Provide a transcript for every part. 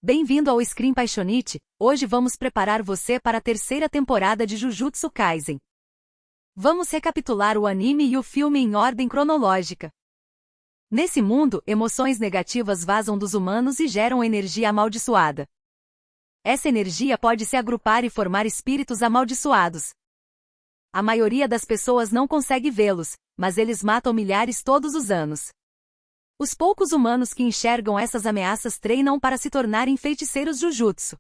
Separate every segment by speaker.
Speaker 1: Bem-vindo ao Screen Passionate. Hoje vamos preparar você para a terceira temporada de Jujutsu Kaisen. Vamos recapitular o anime e o filme em ordem cronológica. Nesse mundo, emoções negativas vazam dos humanos e geram energia amaldiçoada. Essa energia pode se agrupar e formar espíritos amaldiçoados. A maioria das pessoas não consegue vê-los, mas eles matam milhares todos os anos. Os poucos humanos que enxergam essas ameaças treinam para se tornarem feiticeiros Jujutsu.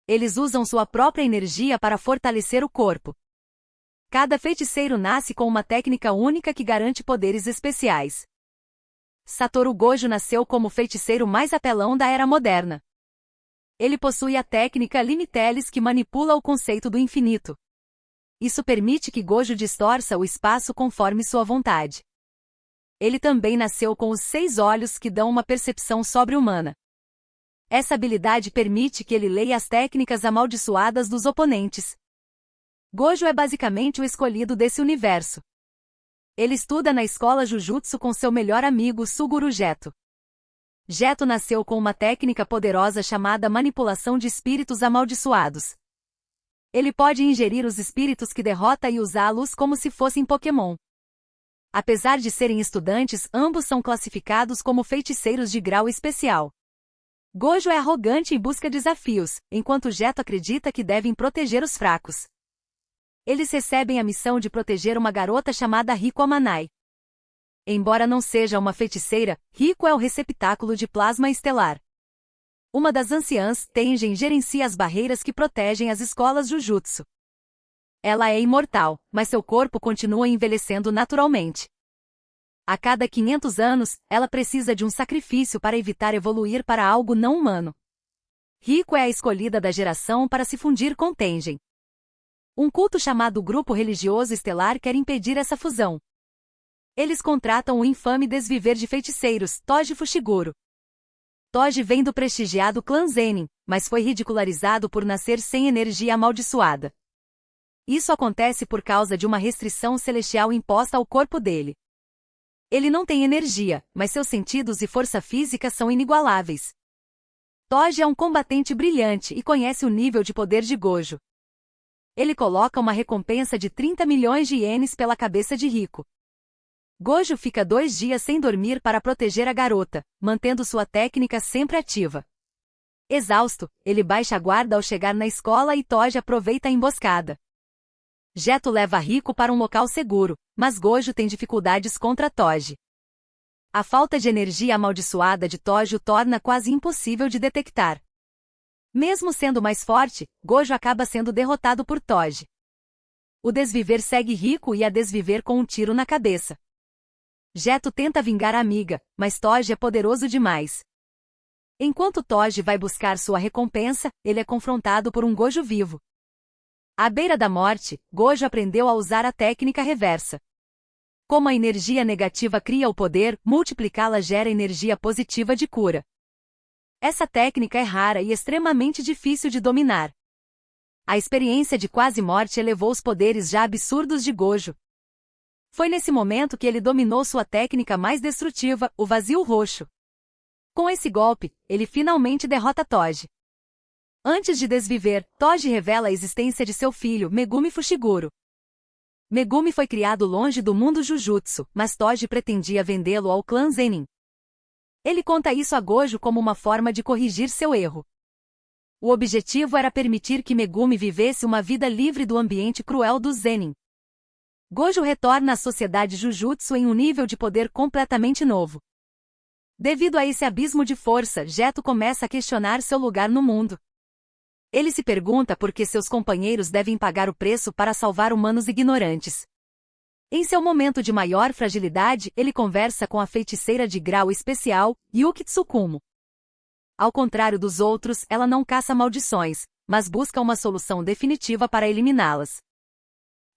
Speaker 1: Eles usam sua própria energia para fortalecer o corpo. Cada feiticeiro nasce com uma técnica única que garante poderes especiais. Satoru Gojo nasceu como o feiticeiro mais apelão da era moderna. Ele possui a técnica Limitelis que manipula o conceito do infinito. Isso permite que Gojo distorça o espaço conforme sua vontade. Ele também nasceu com os 6 olhos que dão uma percepção sobre-humana. Essa habilidade permite que ele leia as técnicas amaldiçoadas dos oponentes. Gojo é basicamente o escolhido desse universo. Ele estuda na escola Jujutsu com seu melhor amigo Suguru Geto. Geto nasceu com uma técnica poderosa chamada manipulação de espíritos amaldiçoados. Ele pode ingerir os espíritos que derrota e usá-los como se fossem Pokémon. Apesar de serem estudantes, ambos são classificados como feiticeiros de grau especial. Gojo é arrogante e busca desafios, enquanto Geto acredita que devem proteger os fracos. Eles recebem a missão de proteger uma garota chamada Riko Amanai. Embora não seja uma feiticeira, Riko é o receptáculo de plasma estelar. Uma das anciãs, Tengen, gerencia as barreiras que protegem as escolas Jujutsu. Ela é imortal, mas seu corpo continua envelhecendo naturalmente. A cada 500 anos, ela precisa de um sacrifício para evitar evoluir para algo não humano. Riko é a escolhida da geração para se fundir com Tengen. Um culto chamado Grupo Religioso Estelar quer impedir essa fusão. Eles contratam o infame desviver de feiticeiros, Toji Fushiguro. Toji vem do prestigiado clã Zenin, mas foi ridicularizado por nascer sem energia amaldiçoada. Isso acontece por causa de uma restrição celestial imposta ao corpo dele. Ele não tem energia, mas seus sentidos e força física são inigualáveis. Toji é um combatente brilhante e conhece o nível de poder de Gojo. Ele coloca uma recompensa de 30 milhões de ienes pela cabeça de Riko. Gojo fica 2 dias sem dormir para proteger a garota, mantendo sua técnica sempre ativa. Exausto, ele baixa a guarda ao chegar na escola e Toji aproveita a emboscada. Geto leva Riko para um local seguro, mas Gojo tem dificuldades contra Toji. A falta de energia amaldiçoada de Toji o torna quase impossível de detectar. Mesmo sendo mais forte, Gojo acaba sendo derrotado por Toji. O desviver segue Riko e a desviver com um tiro na cabeça. Geto tenta vingar a amiga, mas Toji é poderoso demais. Enquanto Toji vai buscar sua recompensa, ele é confrontado por um Gojo vivo. À beira da morte, Gojo aprendeu a usar a técnica reversa. Como a energia negativa cria o poder, multiplicá-la gera energia positiva de cura. Essa técnica é rara e extremamente difícil de dominar. A experiência de quase morte elevou os poderes já absurdos de Gojo. Foi nesse momento que ele dominou sua técnica mais destrutiva, o vazio roxo. Com esse golpe, ele finalmente derrota Toji. Antes de desviver, Toji revela a existência de seu filho, Megumi Fushiguro. Megumi foi criado longe do mundo Jujutsu, mas Toji pretendia vendê-lo ao clã Zenin. Ele conta isso a Gojo como uma forma de corrigir seu erro. O objetivo era permitir que Megumi vivesse uma vida livre do ambiente cruel dos Zenin. Gojo retorna à sociedade Jujutsu em um nível de poder completamente novo. Devido a esse abismo de força, Geto começa a questionar seu lugar no mundo. Ele se pergunta por que seus companheiros devem pagar o preço para salvar humanos ignorantes. Em seu momento de maior fragilidade, ele conversa com a feiticeira de grau especial, Yuki Tsukumo. Ao contrário dos outros, ela não caça maldições, mas busca uma solução definitiva para eliminá-las.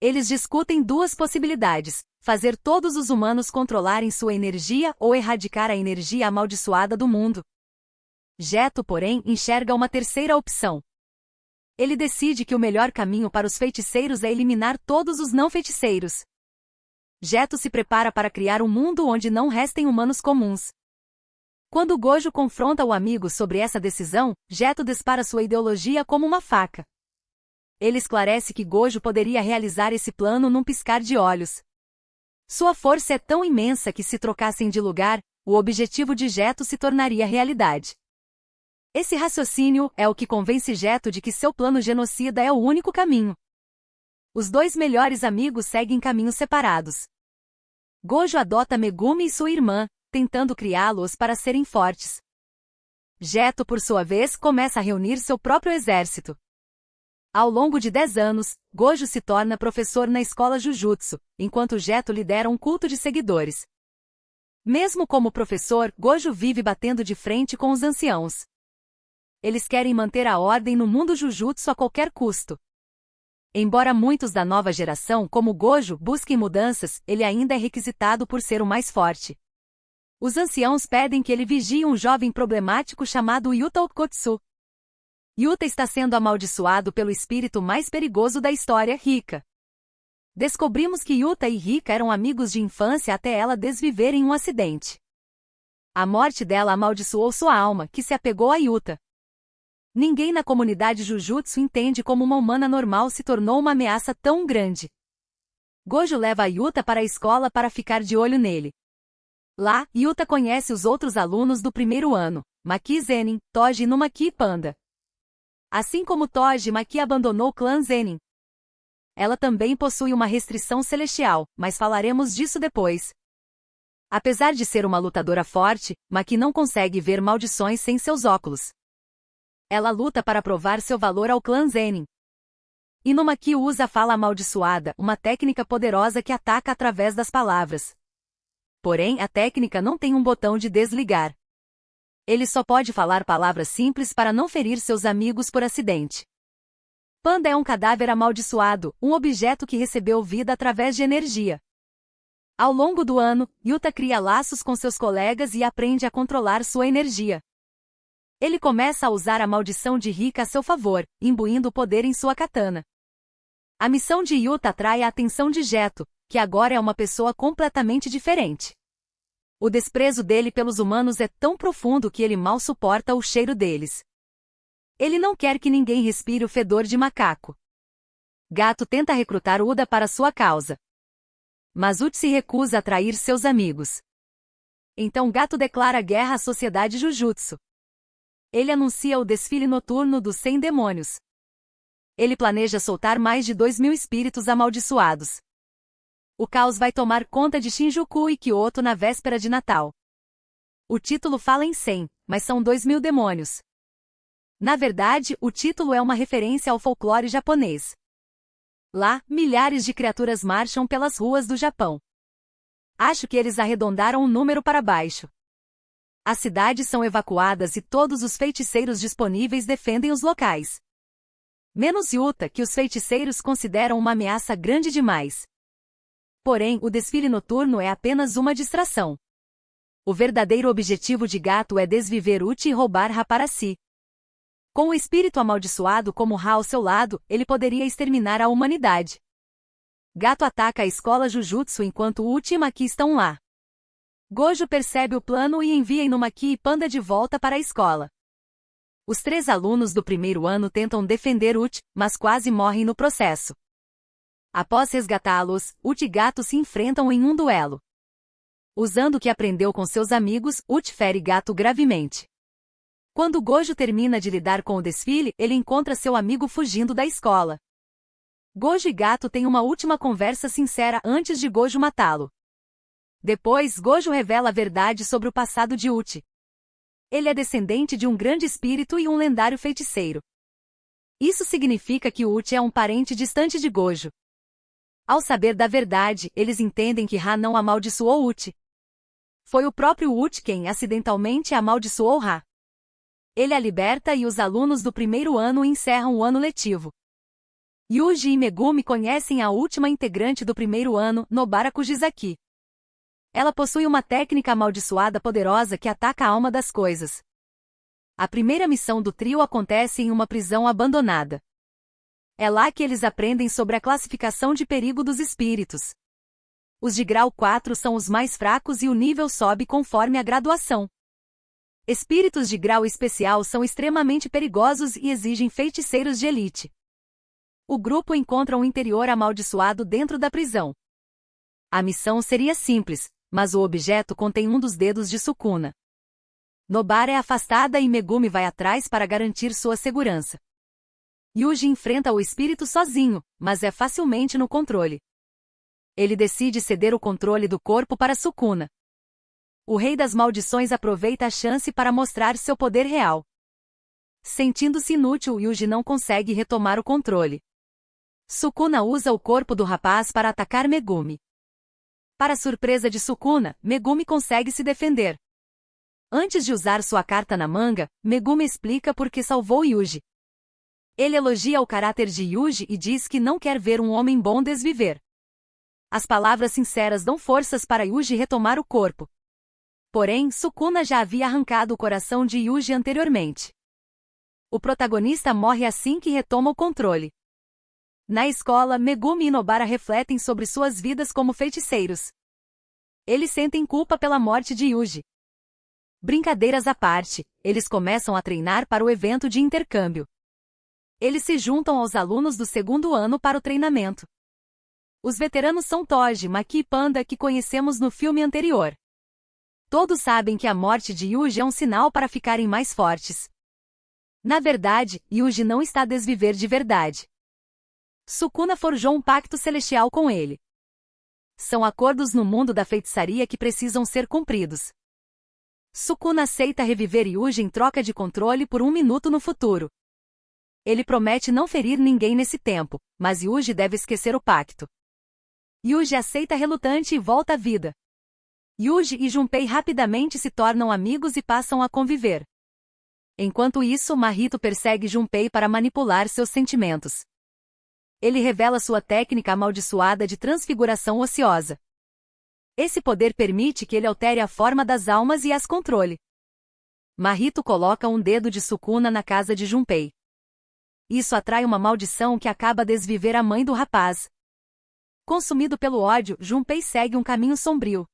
Speaker 1: Eles discutem 2 possibilidades: fazer todos os humanos controlarem sua energia ou erradicar a energia amaldiçoada do mundo. Geto, porém, enxerga uma terceira opção. Ele decide que o melhor caminho para os feiticeiros é eliminar todos os não-feiticeiros. Geto se prepara para criar um mundo onde não restem humanos comuns. Quando Gojo confronta o amigo sobre essa decisão, Geto dispara sua ideologia como uma faca. Ele esclarece que Gojo poderia realizar esse plano num piscar de olhos. Sua força é tão imensa que, se trocassem de lugar, o objetivo de Geto se tornaria realidade. Esse raciocínio é o que convence Geto de que seu plano genocida é o único caminho. Os dois melhores amigos seguem caminhos separados. Gojo adota Megumi e sua irmã, tentando criá-los para serem fortes. Geto, por sua vez, começa a reunir seu próprio exército. Ao longo de 10 anos, Gojo se torna professor na escola Jujutsu, enquanto Geto lidera um culto de seguidores. Mesmo como professor, Gojo vive batendo de frente com os anciãos. Eles querem manter a ordem no mundo Jujutsu a qualquer custo. Embora muitos da nova geração, como Gojo, busquem mudanças, ele ainda é requisitado por ser o mais forte. Os anciãos pedem que ele vigie um jovem problemático chamado Yuta Okotsu. Yuta está sendo amaldiçoado pelo espírito mais perigoso da história, Rika. Descobrimos que Yuta e Rika eram amigos de infância até ela desviver em um acidente. A morte dela amaldiçoou sua alma, que se apegou a Yuta. Ninguém na comunidade Jujutsu entende como uma humana normal se tornou uma ameaça tão grande. Gojo leva a Yuta para a escola para ficar de olho nele. Lá, Yuta conhece os outros alunos do primeiro ano, Maki Zenin, Toji e Numaki e Panda. Assim como Toji, Maki abandonou o clã Zenin. Ela também possui uma restrição celestial, mas falaremos disso depois. Apesar de ser uma lutadora forte, Maki não consegue ver maldições sem seus óculos. Ela luta para provar seu valor ao clã Zenin. Inumaki usa a fala amaldiçoada, uma técnica poderosa que ataca através das palavras. Porém, a técnica não tem um botão de desligar. Ele só pode falar palavras simples para não ferir seus amigos por acidente. Panda é um cadáver amaldiçoado, um objeto que recebeu vida através de energia. Ao longo do ano, Yuta cria laços com seus colegas e aprende a controlar sua energia. Ele começa a usar a maldição de Rika a seu favor, imbuindo o poder em sua katana. A missão de Yuta atrai a atenção de Geto, que agora é uma pessoa completamente diferente. O desprezo dele pelos humanos é tão profundo que ele mal suporta o cheiro deles. Ele não quer que ninguém respire o fedor de macaco. Gato tenta recrutar Uda para sua causa. Mas Uchi se recusa a trair seus amigos. Então Gato declara guerra à sociedade Jujutsu. Ele anuncia o desfile noturno dos 100 demônios. Ele planeja soltar mais de 2.000 espíritos amaldiçoados. O caos vai tomar conta de Shinjuku e Kyoto na véspera de Natal. O título fala em 100, mas são 2.000 demônios. Na verdade, o título é uma referência ao folclore japonês. Lá, milhares de criaturas marcham pelas ruas do Japão. Acho que eles arredondaram o número para baixo. As cidades são evacuadas e todos os feiticeiros disponíveis defendem os locais. Menos Yuta, que os feiticeiros consideram uma ameaça grande demais. Porém, o desfile noturno é apenas uma distração. O verdadeiro objetivo de Gato é desviver Uchi e roubar Ra para si. Com o espírito amaldiçoado como Ra ao seu lado, ele poderia exterminar a humanidade. Gato ataca a escola Jujutsu enquanto Uchi e Maki estão lá. Gojo percebe o plano e envia Inumaki e Panda de volta para a escola. Os 3 alunos do primeiro ano tentam defender Uchi, mas quase morrem no processo. Após resgatá-los, Uchi e Gato se enfrentam em um duelo. Usando o que aprendeu com seus amigos, Uchi fere Gato gravemente. Quando Gojo termina de lidar com o desfile, ele encontra seu amigo fugindo da escola. Gojo e Gato têm uma última conversa sincera antes de Gojo matá-lo. Depois, Gojo revela a verdade sobre o passado de Uchi. Ele é descendente de um grande espírito e um lendário feiticeiro. Isso significa que Uchi é um parente distante de Gojo. Ao saber da verdade, eles entendem que Ra não amaldiçoou Uchi. Foi o próprio Uchi quem acidentalmente amaldiçoou Ra. Ele a liberta e os alunos do primeiro ano encerram o ano letivo. Yuji e Megumi conhecem a última integrante do primeiro ano, Nobara Kujizaki. Ela possui uma técnica amaldiçoada poderosa que ataca a alma das coisas. A primeira missão do trio acontece em uma prisão abandonada. É lá que eles aprendem sobre a classificação de perigo dos espíritos. Os de grau 4 são os mais fracos e o nível sobe conforme a graduação. Espíritos de grau especial são extremamente perigosos e exigem feiticeiros de elite. O grupo encontra um interior amaldiçoado dentro da prisão. A missão seria simples, mas o objeto contém um dos dedos de Sukuna. Nobara é afastada e Megumi vai atrás para garantir sua segurança. Yuji enfrenta o espírito sozinho, mas é facilmente no controle. Ele decide ceder o controle do corpo para Sukuna. O Rei das Maldições aproveita a chance para mostrar seu poder real. Sentindo-se inútil, Yuji não consegue retomar o controle. Sukuna usa o corpo do rapaz para atacar Megumi. Para surpresa de Sukuna, Megumi consegue se defender. Antes de usar sua carta na manga, Megumi explica por que salvou Yuji. Ele elogia o caráter de Yuji e diz que não quer ver um homem bom desviver. As palavras sinceras dão forças para Yuji retomar o corpo. Porém, Sukuna já havia arrancado o coração de Yuji anteriormente. O protagonista morre assim que retoma o controle. Na escola, Megumi e Nobara refletem sobre suas vidas como feiticeiros. Eles sentem culpa pela morte de Yuji. Brincadeiras à parte, eles começam a treinar para o evento de intercâmbio. Eles se juntam aos alunos do segundo ano para o treinamento. Os veteranos são Toji, Maki e Panda que conhecemos no filme anterior. Todos sabem que a morte de Yuji é um sinal para ficarem mais fortes. Na verdade, Yuji não está a desviver de verdade. Sukuna forjou um pacto celestial com ele. São acordos no mundo da feitiçaria que precisam ser cumpridos. Sukuna aceita reviver Yuji em troca de controle por 1 minuto no futuro. Ele promete não ferir ninguém nesse tempo, mas Yuji deve esquecer o pacto. Yuji aceita relutante e volta à vida. Yuji e Junpei rapidamente se tornam amigos e passam a conviver. Enquanto isso, Mahito persegue Junpei para manipular seus sentimentos. Ele revela sua técnica amaldiçoada de transfiguração ociosa. Esse poder permite que ele altere a forma das almas e as controle. Mahito coloca um dedo de Sukuna na casa de Junpei. Isso atrai uma maldição que acaba a desviver a mãe do rapaz. Consumido pelo ódio, Junpei segue um caminho sombrio.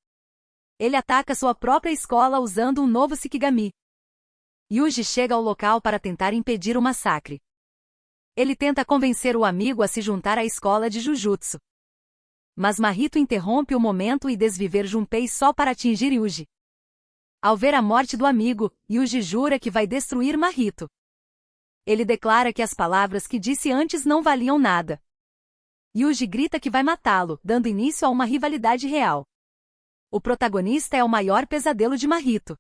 Speaker 1: Ele ataca sua própria escola usando um novo Shikigami. Yuji chega ao local para tentar impedir o massacre. Ele tenta convencer o amigo a se juntar à escola de Jujutsu. Mas Mahito interrompe o momento e desviver Junpei só para atingir Yuji. Ao ver a morte do amigo, Yuji jura que vai destruir Mahito. Ele declara que as palavras que disse antes não valiam nada. Yuji grita que vai matá-lo, dando início a uma rivalidade real. O protagonista é o maior pesadelo de Mahito.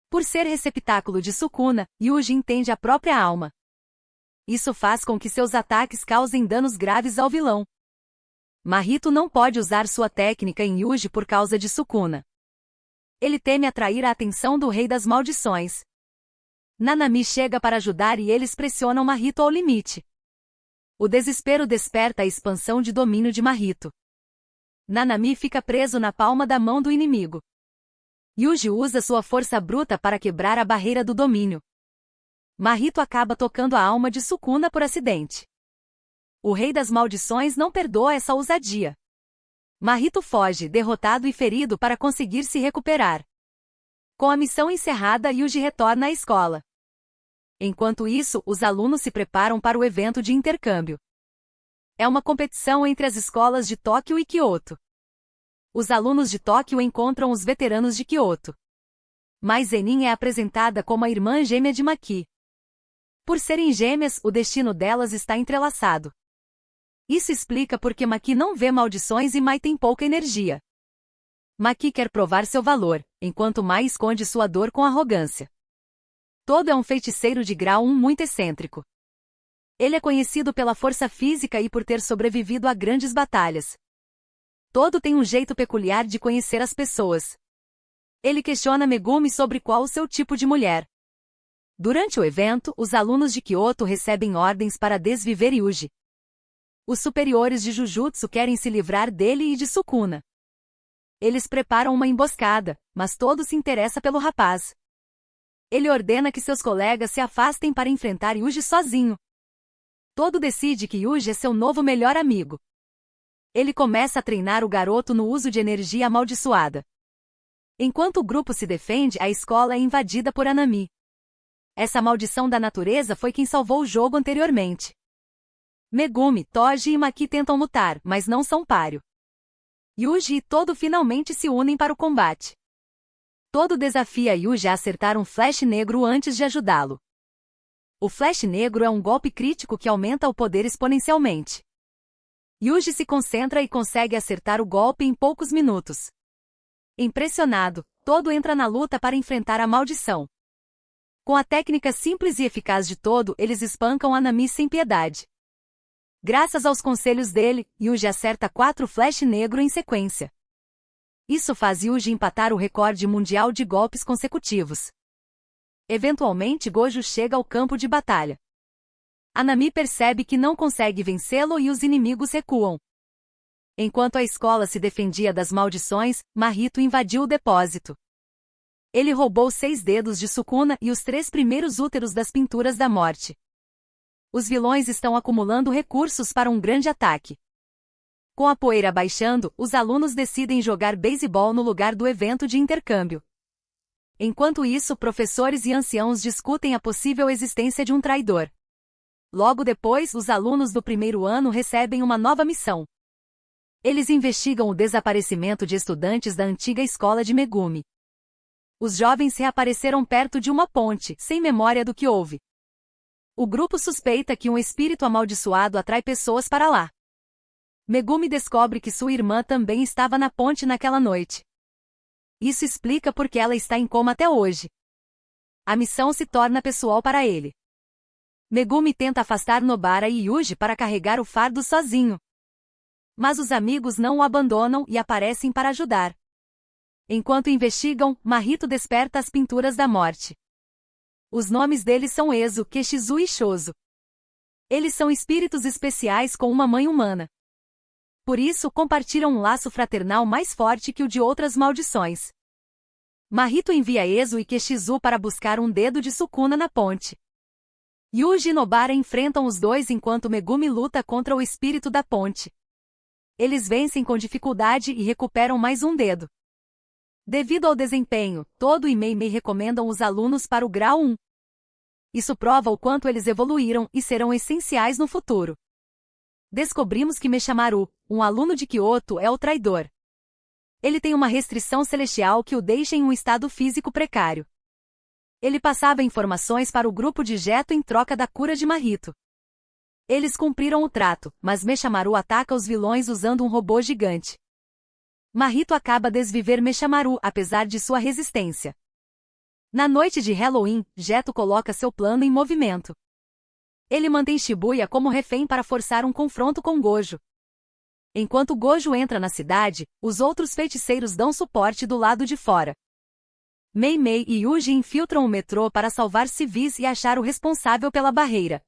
Speaker 1: Por ser receptáculo de Sukuna, Yuji entende a própria alma. Isso faz com que seus ataques causem danos graves ao vilão. Mahito não pode usar sua técnica em Yuji por causa de Sukuna. Ele teme atrair a atenção do Rei das Maldições. Nanami chega para ajudar e eles pressionam Mahito ao limite. O desespero desperta a expansão de domínio de Mahito. Nanami fica preso na palma da mão do inimigo. Yuji usa sua força bruta para quebrar a barreira do domínio. Mahito acaba tocando a alma de Sukuna por acidente. O Rei das Maldições não perdoa essa ousadia. Mahito foge, derrotado e ferido para conseguir se recuperar. Com a missão encerrada, Yuji retorna à escola. Enquanto isso, os alunos se preparam para o evento de intercâmbio. É uma competição entre as escolas de Tóquio e Kyoto. Os alunos de Tóquio encontram os veteranos de Kyoto. Mai Zenin é apresentada como a irmã gêmea de Maki. Por serem gêmeas, o destino delas está entrelaçado. Isso explica porque Maki não vê maldições e Mai tem pouca energia. Maki quer provar seu valor, enquanto Mai esconde sua dor com arrogância. Todo é um feiticeiro de grau 1 muito excêntrico. Ele é conhecido pela força física e por ter sobrevivido a grandes batalhas. Todo tem um jeito peculiar de conhecer as pessoas. Ele questiona Megumi sobre qual o seu tipo de mulher. Durante o evento, os alunos de Kyoto recebem ordens para desviver Yuji. Os superiores de Jujutsu querem se livrar dele e de Sukuna. Eles preparam uma emboscada, mas todo se interessa pelo rapaz. Ele ordena que seus colegas se afastem para enfrentar Yuji sozinho. Todo decide que Yuji é seu novo melhor amigo. Ele começa a treinar o garoto no uso de energia amaldiçoada. Enquanto o grupo se defende, a escola é invadida por Anami. Essa maldição da natureza foi quem salvou o jogo anteriormente. Megumi, Toji e Maki tentam lutar, mas não são páreo. Yuji e Todo finalmente se unem para o combate. Todo desafia Yuji a acertar um flash negro antes de ajudá-lo. O flash negro é um golpe crítico que aumenta o poder exponencialmente. Yuji se concentra e consegue acertar o golpe em poucos minutos. Impressionado, Todo entra na luta para enfrentar a maldição. Com a técnica simples e eficaz de Todo, eles espancam Anami sem piedade. Graças aos conselhos dele, Yuji acerta 4 flash negro em sequência. Isso faz Yuji empatar o recorde mundial de golpes consecutivos. Eventualmente Gojo chega ao campo de batalha. Anami percebe que não consegue vencê-lo e os inimigos recuam. Enquanto a escola se defendia das maldições, Mahito invadiu o depósito. Ele roubou 6 dedos de Sukuna e os 3 primeiros úteros das pinturas da morte. Os vilões estão acumulando recursos para um grande ataque. Com a poeira baixando, os alunos decidem jogar beisebol no lugar do evento de intercâmbio. Enquanto isso, professores e anciãos discutem a possível existência de um traidor. Logo depois, os alunos do primeiro ano recebem uma nova missão. Eles investigam o desaparecimento de estudantes da antiga escola de Megumi. Os jovens reapareceram perto de uma ponte, sem memória do que houve. O grupo suspeita que um espírito amaldiçoado atrai pessoas para lá. Megumi descobre que sua irmã também estava na ponte naquela noite. Isso explica por que ela está em coma até hoje. A missão se torna pessoal para ele. Megumi tenta afastar Nobara e Yuji para carregar o fardo sozinho. Mas os amigos não o abandonam e aparecem para ajudar. Enquanto investigam, Mahito desperta as pinturas da morte. Os nomes deles são Ezo, Keshizu e Shozo. Eles são espíritos especiais com uma mãe humana. Por isso, compartilham um laço fraternal mais forte que o de outras maldições. Mahito envia Ezo e Keshizu para buscar um dedo de Sukuna na ponte. Yuji e Nobara enfrentam os dois enquanto Megumi luta contra o espírito da ponte. Eles vencem com dificuldade e recuperam mais um dedo. Devido ao desempenho, Todo e Mei-Mei recomendam os alunos para o grau 1. Isso prova o quanto eles evoluíram e serão essenciais no futuro. Descobrimos que Meshamaru, um aluno de Kyoto, é o traidor. Ele tem uma restrição celestial que o deixa em um estado físico precário. Ele passava informações para o grupo de Geto em troca da cura de Mahito. Eles cumpriram o trato, mas Meshamaru ataca os vilões usando um robô gigante. Mahito acaba desviver Meshamaru apesar de sua resistência. Na noite de Halloween, Geto coloca seu plano em movimento. Ele mantém Shibuya como refém para forçar um confronto com Gojo. Enquanto Gojo entra na cidade, os outros feiticeiros dão suporte do lado de fora. Mei-Mei e Yuji infiltram o metrô para salvar civis e achar o responsável pela barreira.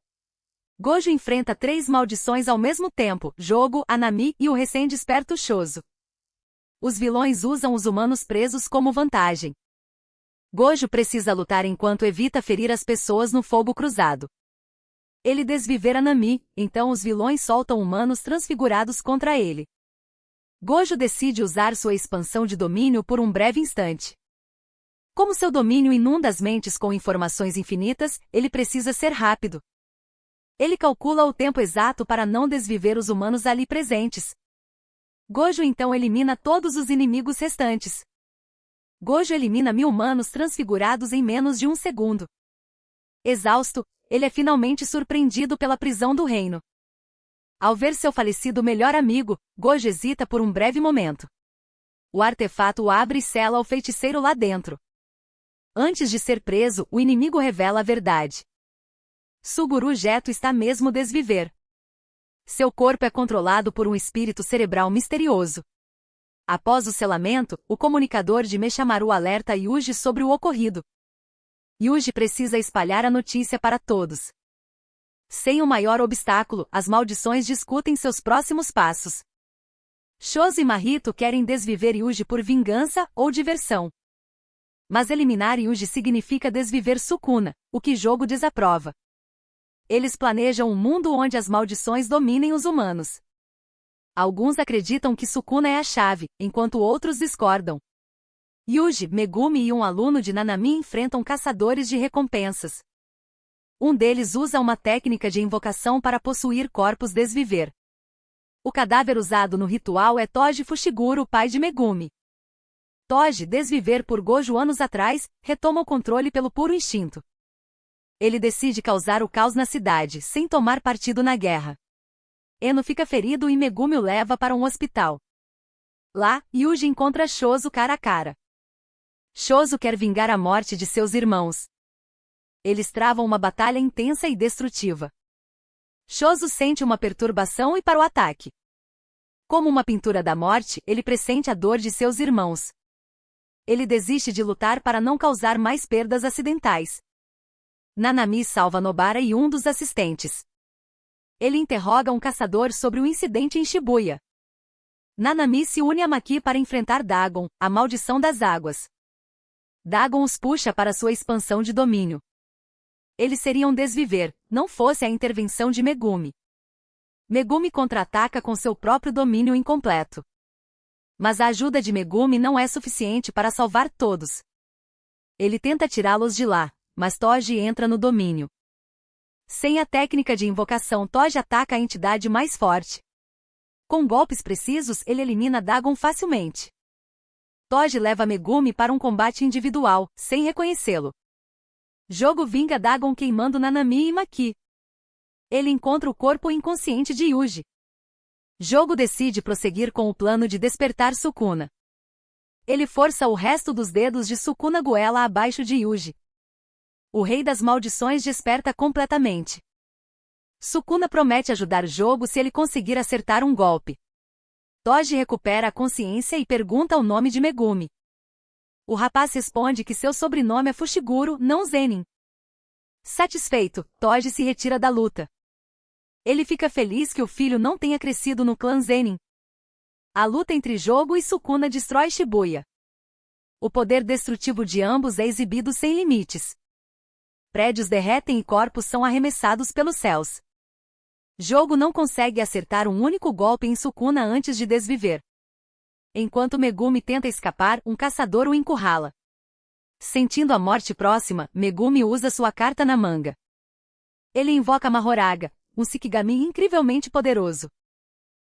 Speaker 1: Gojo enfrenta 3 maldições ao mesmo tempo, Jogo, Anami e o recém-desperto Shozo. Os vilões usam os humanos presos como vantagem. Gojo precisa lutar enquanto evita ferir as pessoas no fogo cruzado. Ele desviver Anami, então os vilões soltam humanos transfigurados contra ele. Gojo decide usar sua expansão de domínio por um breve instante. Como seu domínio inunda as mentes com informações infinitas, ele precisa ser rápido. Ele calcula o tempo exato para não desviver os humanos ali presentes. Gojo então elimina todos os inimigos restantes. Gojo elimina 1000 humanos transfigurados em menos de um segundo. Exausto, ele é finalmente surpreendido pela prisão do reino. Ao ver seu falecido melhor amigo, Gojo hesita por um breve momento. O artefato o abre e sela o feiticeiro lá dentro. Antes de ser preso, o inimigo revela a verdade. Suguru Geto está mesmo desviver. Seu corpo é controlado por um espírito cerebral misterioso. Após o selamento, o comunicador de Meshamaru alerta Yuji sobre o ocorrido. Yuji precisa espalhar a notícia para todos. Sem o maior obstáculo, as maldições discutem seus próximos passos. Shozo e Mahito querem desviver Yuji por vingança ou diversão. Mas eliminar Yuji significa desviver Sukuna, o que Jogo desaprova. Eles planejam um mundo onde as maldições dominem os humanos. Alguns acreditam que Sukuna é a chave, enquanto outros discordam. Yuji, Megumi e um aluno de Nanami enfrentam caçadores de recompensas. Um deles usa uma técnica de invocação para possuir corpos desviver. O cadáver usado no ritual é Toji Fushiguro, pai de Megumi. Toji, desviver por Gojo anos atrás, retoma o controle pelo puro instinto. Ele decide causar o caos na cidade, sem tomar partido na guerra. Eno fica ferido e Megumi o leva para um hospital. Lá, Yuji encontra Shozo cara a cara. Shozo quer vingar a morte de seus irmãos. Eles travam uma batalha intensa e destrutiva. Shozo sente uma perturbação e para o ataque. Como uma pintura da morte, ele pressente a dor de seus irmãos. Ele desiste de lutar para não causar mais perdas acidentais. Nanami salva Nobara e um dos assistentes. Ele interroga um caçador sobre o incidente em Shibuya. Nanami se une a Maki para enfrentar Dagon, a maldição das águas. Dagon os puxa para sua expansão de domínio. Eles seriam desviver, não fosse a intervenção de Megumi. Megumi contra-ataca com seu próprio domínio incompleto. Mas a ajuda de Megumi não é suficiente para salvar todos. Ele tenta tirá-los de lá, mas Toji entra no domínio. Sem a técnica de invocação, Toji ataca a entidade mais forte. Com golpes precisos, ele elimina Dagon facilmente. Toji leva Megumi para um combate individual, sem reconhecê-lo. Jogo vinga Dagon queimando Nanami e Maki. Ele encontra o corpo inconsciente de Yuji. Jogo decide prosseguir com o plano de despertar Sukuna. Ele força o resto dos dedos de Sukuna goela abaixo de Yuji. O rei das maldições desperta completamente. Sukuna promete ajudar Jogo se ele conseguir acertar um golpe. Toji recupera a consciência e pergunta o nome de Megumi. O rapaz responde que seu sobrenome é Fushiguro, não Zenin. Satisfeito, Toji se retira da luta. Ele fica feliz que o filho não tenha crescido no clã Zenin. A luta entre Jogo e Sukuna destrói Shibuya. O poder destrutivo de ambos é exibido sem limites. Prédios derretem e corpos são arremessados pelos céus. Jogo não consegue acertar um único golpe em Sukuna antes de desviver. Enquanto Megumi tenta escapar, um caçador o encurrala. Sentindo a morte próxima, Megumi usa sua carta na manga. Ele invoca Mahoraga, um Shikigami incrivelmente poderoso.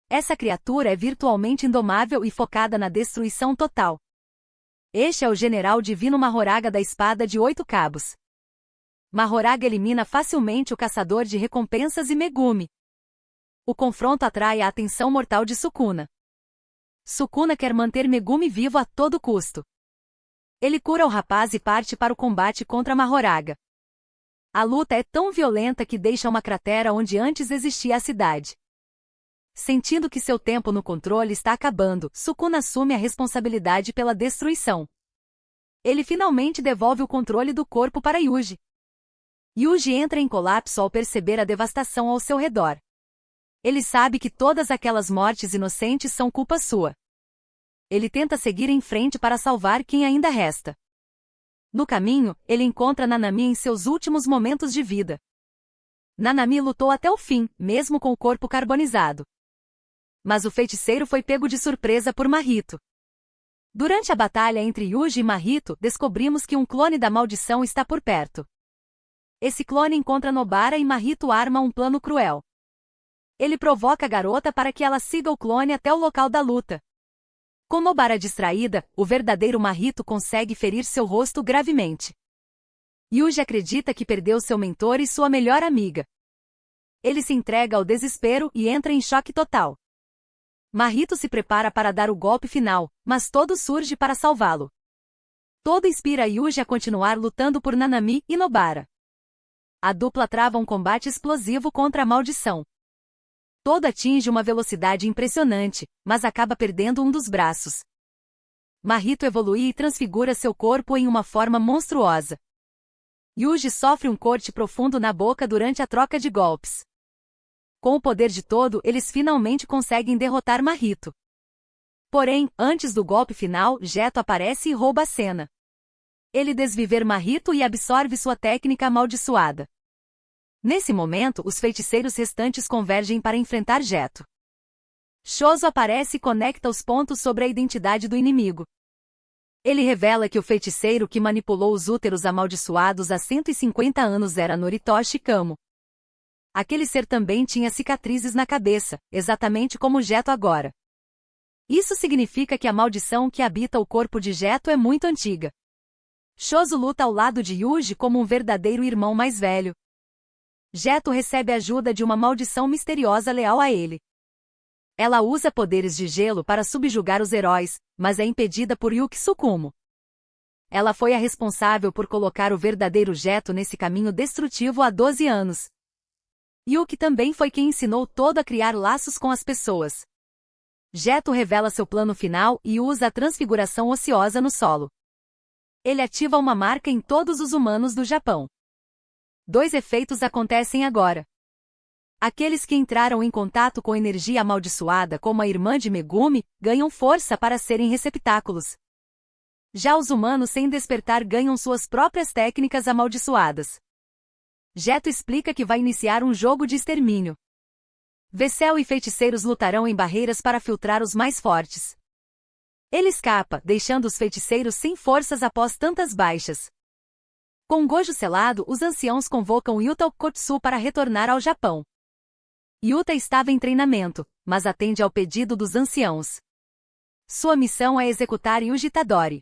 Speaker 1: Essa criatura é virtualmente indomável e focada na destruição total. Este é o general divino Mahoraga da espada de 8 cabos. Mahoraga elimina facilmente o caçador de recompensas e Megumi. O confronto atrai a atenção mortal de Sukuna. Sukuna quer manter Megumi vivo a todo custo. Ele cura o rapaz e parte para o combate contra Mahoraga. A luta é tão violenta que deixa uma cratera onde antes existia a cidade. Sentindo que seu tempo no controle está acabando, Sukuna assume a responsabilidade pela destruição. Ele finalmente devolve o controle do corpo para Yuji. Yuji entra em colapso ao perceber a devastação ao seu redor. Ele sabe que todas aquelas mortes inocentes são culpa sua. Ele tenta seguir em frente para salvar quem ainda resta. No caminho, ele encontra Nanami em seus últimos momentos de vida. Nanami lutou até o fim, mesmo com o corpo carbonizado. Mas o feiticeiro foi pego de surpresa por Mahito. Durante a batalha entre Yuji e Mahito, descobrimos que um clone da maldição está por perto. Esse clone encontra Nobara e Mahito arma um plano cruel. Ele provoca a garota para que ela siga o clone até o local da luta. Com Nobara distraída, o verdadeiro Mahito consegue ferir seu rosto gravemente. Yuji acredita que perdeu seu mentor e sua melhor amiga. Ele se entrega ao desespero e entra em choque total. Mahito se prepara para dar o golpe final, mas todo surge para salvá-lo. Todo inspira Yuji a continuar lutando por Nanami e Nobara. A dupla trava um combate explosivo contra a maldição. Todo atinge uma velocidade impressionante, mas acaba perdendo um dos braços. Mahito evolui e transfigura seu corpo em uma forma monstruosa. Yuji sofre um corte profundo na boca durante a troca de golpes. Com o poder de todo, eles finalmente conseguem derrotar Mahito. Porém, antes do golpe final, Geto aparece e rouba a cena. Ele desviver Mahito e absorve sua técnica amaldiçoada. Nesse momento, os feiticeiros restantes convergem para enfrentar Geto. Shozo aparece e conecta os pontos sobre a identidade do inimigo. Ele revela que o feiticeiro que manipulou os úteros amaldiçoados há 150 anos era Noritoshi Kamo. Aquele ser também tinha cicatrizes na cabeça, exatamente como Geto agora. Isso significa que a maldição que habita o corpo de Geto é muito antiga. Shozo luta ao lado de Yuji como um verdadeiro irmão mais velho. Geto recebe ajuda de uma maldição misteriosa leal a ele. Ela usa poderes de gelo para subjugar os heróis, mas é impedida por Yuki Tsukumo. Ela foi a responsável por colocar o verdadeiro Geto nesse caminho destrutivo há 12 anos. Yuki também foi quem ensinou todo a criar laços com as pessoas. Geto revela seu plano final e usa a transfiguração ociosa no solo. Ele ativa uma marca em todos os humanos do Japão. 2 efeitos acontecem agora. Aqueles que entraram em contato com energia amaldiçoada como a irmã de Megumi, ganham força para serem receptáculos. Já os humanos sem despertar ganham suas próprias técnicas amaldiçoadas. Geto explica que vai iniciar um jogo de extermínio. Vessel e feiticeiros lutarão em barreiras para filtrar os mais fortes. Ele escapa, deixando os feiticeiros sem forças após tantas baixas. Com Gojo selado, os anciãos convocam Yuta Okotsu para retornar ao Japão. Yuta estava em treinamento, mas atende ao pedido dos anciãos. Sua missão é executar Yuji Tadori.